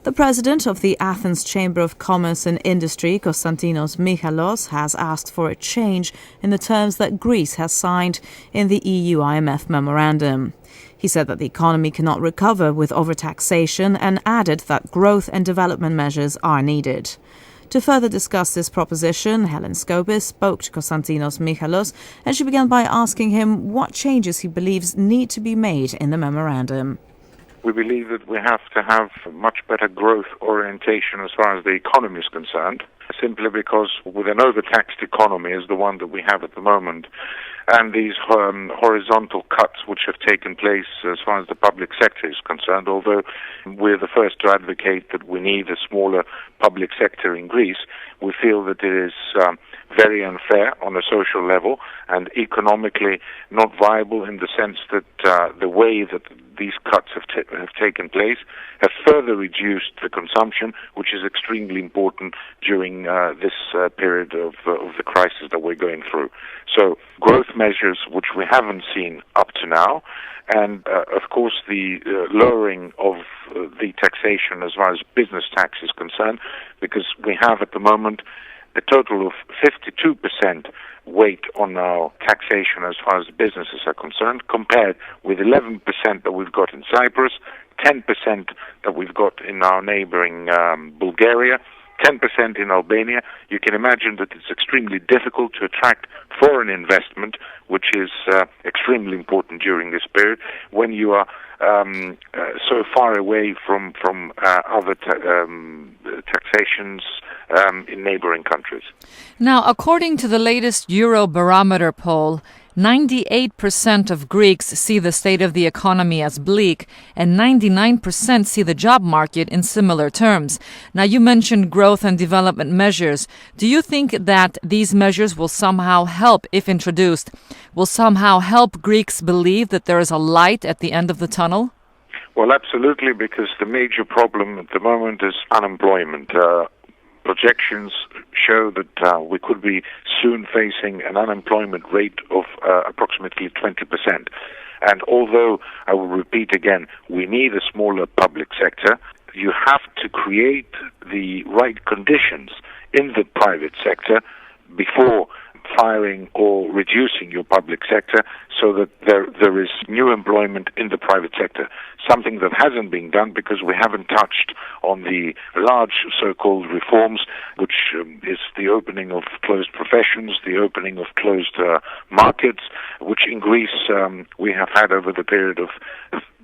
The president of the Athens Chamber of Commerce and Industry, Constantinos Mihalos, has asked for a change in the terms that Greece has signed in the EU-IMF memorandum. He said that the economy cannot recover with overtaxation and added that growth and development measures are needed. To further discuss this proposition, Helen Scobis spoke to Constantinos Mihalos, and she began by asking him what changes he believes need to be made in the memorandum. We believe that we have to have much better growth orientation as far as the economy is concerned, simply because with an overtaxed economy as the one that we have at the moment, and these horizontal cuts which have taken place as far as the public sector is concerned, although we're the first to advocate that we need a smaller public sector in Greece, we feel that it is very unfair on a social level and economically not viable in the sense that the way that these cuts have taken place have further reduced the consumption, which is extremely important during this period of the crisis that we're going through. So growth measures which we haven't seen up to now, and of course the lowering of the taxation as far as business tax is concerned, because we have at the moment a total of 52% weight on our taxation as far as businesses are concerned, compared with 11% that we've got in Cyprus, 10% that we've got in our neighboring Bulgaria, 10% in Albania. You can imagine that it's extremely difficult to attract foreign investment, which is extremely important during this period, when you are so far away from other taxations in neighboring countries. Now, according to the latest Eurobarometer poll, 98% of Greeks see the state of the economy as bleak, and 99% see the job market in similar terms. Now, you mentioned growth and development measures. Do you think that these measures will somehow help, if introduced, will somehow help Greeks believe that there is a light at the end of the tunnel? Well, absolutely, because the major problem at the moment is unemployment. Projections show that we could be soon facing an unemployment rate of approximately 20%. And although, I will repeat again, we need a smaller public sector, you have to create the right conditions in the private sector before firing or reducing your public sector, so that there is new employment in the private sector, something that hasn't been done because we haven't touched on the large so-called reforms, which is the opening of closed professions, the opening of closed markets, which in Greece we have had over the period of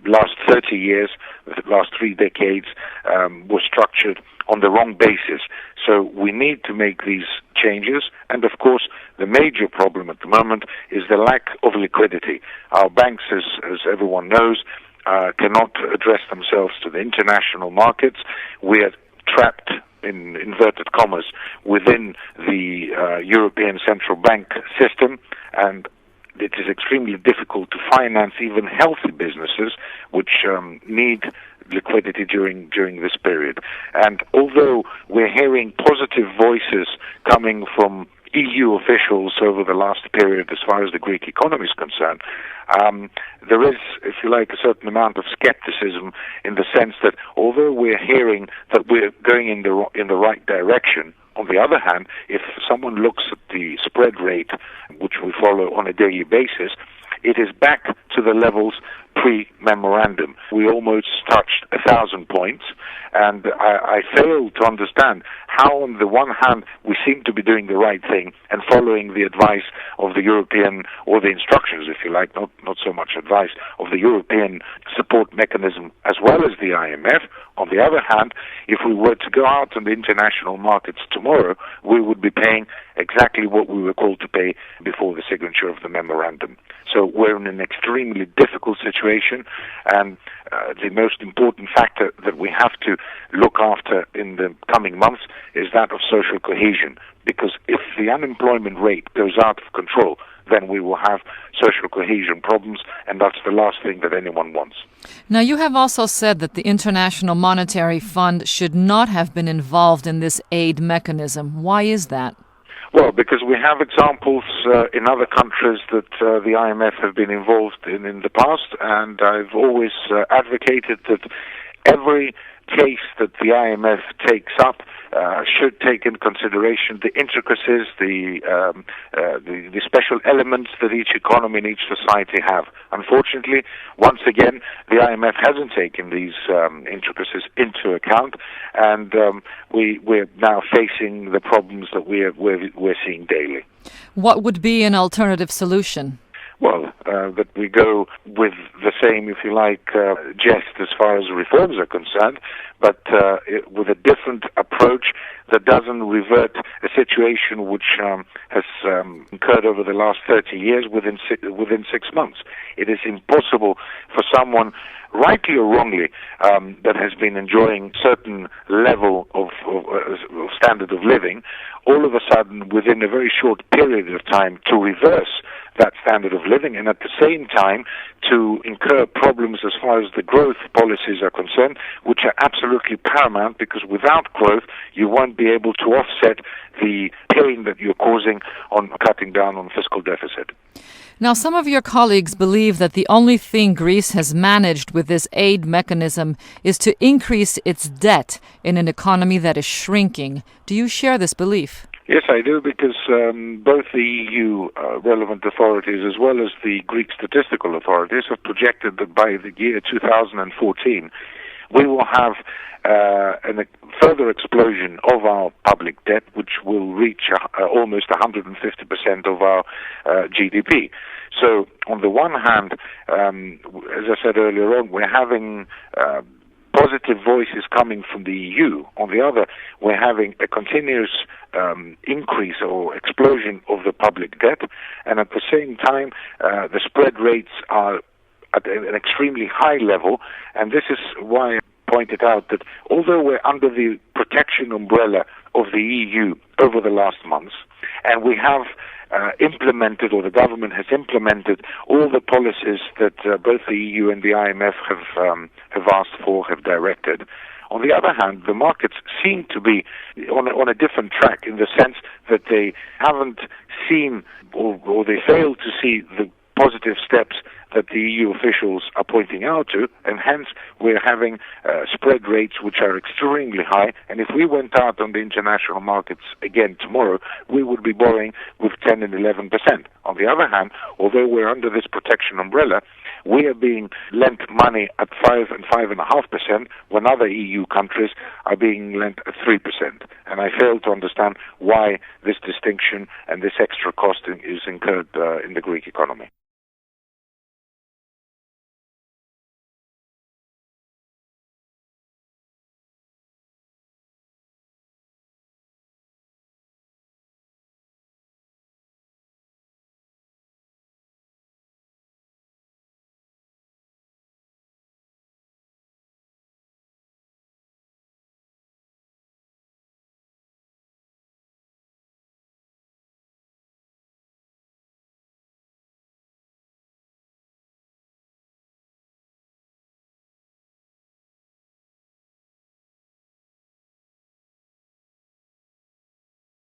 last 30 years, the last 3 decades, was structured on the wrong basis. So we need to make these changes, and of course the major problem at the moment is the lack of liquidity. Our banks, as everyone knows, cannot address themselves to the international markets. We are trapped, in inverted commas, within the European Central Bank system, and it is extremely difficult to finance even healthy businesses which need liquidity during this period. And although we're hearing positive voices coming from EU officials over the last period as far as the Greek economy is concerned, there is, if you like, a certain amount of skepticism in the sense that although we're hearing that we're going in the right direction, on the other hand, if someone looks at the spread rate, which we follow on a daily basis, it is back to the levels pre-memorandum. We almost touched 1,000 points, and I fail to understand how, on the one hand, we seem to be doing the right thing and following the advice of the European, or the instructions, if you like, not so much advice, of the European support mechanism as well as the IMF. On the other hand, if we were to go out on the international markets tomorrow, we would be paying exactly what we were called to pay before the signature of the memorandum. So we're in an extremely difficult situation, and the most important factor that we have to look after in the coming months is that of social cohesion, because if the unemployment rate goes out of control, then we will have social cohesion problems, and that's the last thing that anyone wants. Now, you have also said that the International Monetary Fund should not have been involved in this aid mechanism. Why is that? Well, because we have examples in other countries that the IMF have been involved in the past, and I've always advocated that every case that the IMF takes up should take in consideration the intricacies, the special elements that each economy and each society have. Unfortunately, once again, the IMF hasn't taken these intricacies into account, and we're now facing the problems that we're seeing daily. What would be an alternative solution? Well, that we go with the same, if you like, jest as far as reforms are concerned, but with a different approach that doesn't revert a situation which has occurred over the last 30 years within 6 months. It is impossible for someone, rightly or wrongly, that has been enjoying certain level of standard of living, all of a sudden, within a very short period of time, to reverse that standard of living, and at the same time to incur problems as far as the growth policies are concerned, which are absolutely paramount, because without growth you won't be able to offset the pain that you're causing on cutting down on fiscal deficit. Now, some of your colleagues believe that the only thing Greece has managed with this aid mechanism is to increase its debt in an economy that is shrinking. Do you share this belief? Yes, I do, because both the EU relevant authorities as well as the Greek statistical authorities have projected that by the year 2014 we will have a further explosion of our public debt, which will reach almost 150% of our GDP. So, on the one hand, as I said earlier on, we're having positive voices coming from the EU. On the other, we're having a continuous increase or explosion of the public debt, and at the same time, the spread rates are at an extremely high level, and this is why I pointed out that although we're under the protection umbrella of the EU over the last months, and we have implemented, or the government has implemented, all the policies that both the EU and the IMF have asked for, have directed. On the other hand, the markets seem to be on a different track, in the sense that they haven't seen, or they fail to see the positive steps that the EU officials are pointing out to, and hence we're having spread rates which are extremely high, and if we went out on the international markets again tomorrow, we would be borrowing with 10 and 11%. On the other hand, although we're under this protection umbrella, we are being lent money at 5 and 5.5%, when other EU countries are being lent at 3%. And I fail to understand why this distinction and this extra cost is incurred in the Greek economy.